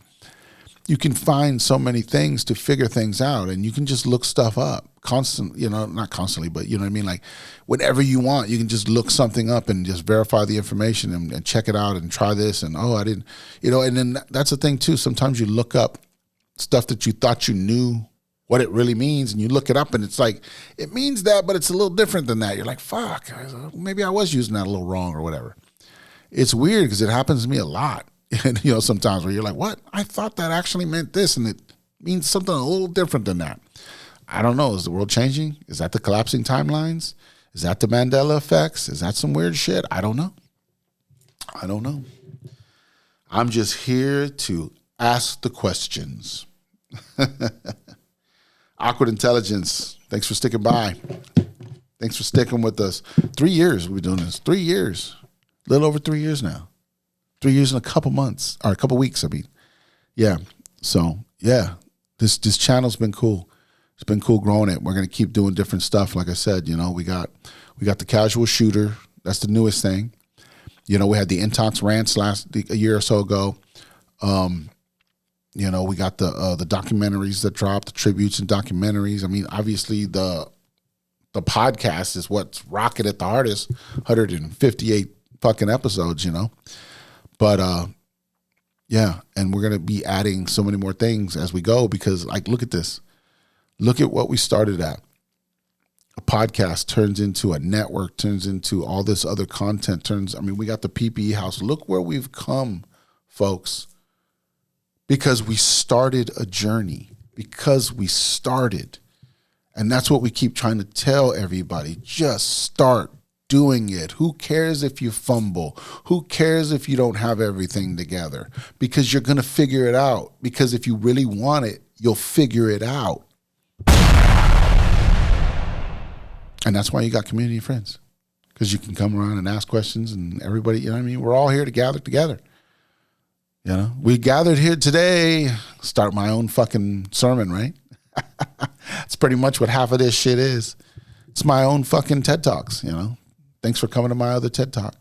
You can find so many things to figure things out, and you can just look stuff up constantly, you know, not constantly, but you know what I mean? Like whenever you want, you can just look something up and just verify the information and check it out and try this. And, oh, I didn't, you know, and then that's the thing too. Sometimes you look up stuff that you thought you knew what it really means, and you look it up and it's like, it means that, but it's a little different than that. You're like, fuck, maybe I was using that a little wrong or whatever. It's weird because it happens to me a lot. And, you know, sometimes where you're like, what? I thought that actually meant this, and it means something a little different than that. I don't know. Is the world changing? Is that the collapsing timelines? Is that the Mandela effects? Is that some weird shit? I don't know. I'm just here to ask the questions. Awkward Intelligence, thanks for sticking by. Thanks for sticking with us. 3 years we've been doing this. 3 years. A little over 3 years now. 3 years and a couple months, or a couple weeks, I mean. Yeah. So yeah, this channel's been cool. It's been cool growing it. We're gonna keep doing different stuff. Like I said, we got the casual shooter. That's the newest thing. We had the Intox rants a year or so ago. We got the documentaries that dropped, the tributes and documentaries. I mean, obviously the podcast is what's rocking it the hardest, 158 fucking episodes, But yeah, and we're gonna be adding so many more things as we go because, like, look at this. Look at what we started at. A podcast turns into a network, turns into all this other content. We got the PPE house. Look where we've come, folks. Because we started a journey. Because we started. And that's what we keep trying to tell everybody. Just start doing it. Who cares if you fumble? Who cares if you don't have everything together? Because you're going to figure it out. Because if you really want it, you'll figure it out. And that's why you got community friends. Because you can come around and ask questions and everybody, we're all here to gather together. We gathered here today, start my own fucking sermon, right? That's pretty much what half of this shit is. It's my own fucking TED Talks, Thanks for coming to my other TED Talk.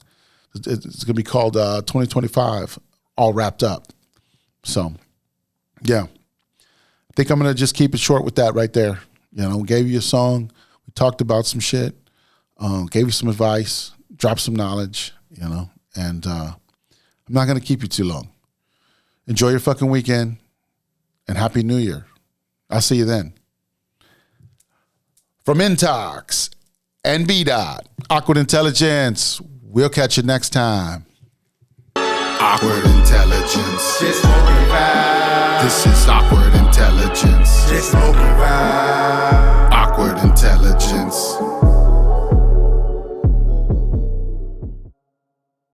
It's going to be called 2025, all wrapped up. So, yeah. I think I'm going to just keep it short with that right there. Gave you a song. We talked about some shit. Gave you some advice. Dropped some knowledge, And I'm not going to keep you too long. Enjoy your fucking weekend. And Happy New Year. I'll see you then. From Intox and BDot, Awkward Intelligence. We'll catch you next time. Awkward Intelligence. Just smoking vibe. This is Awkward Intelligence. Just smoking vibe.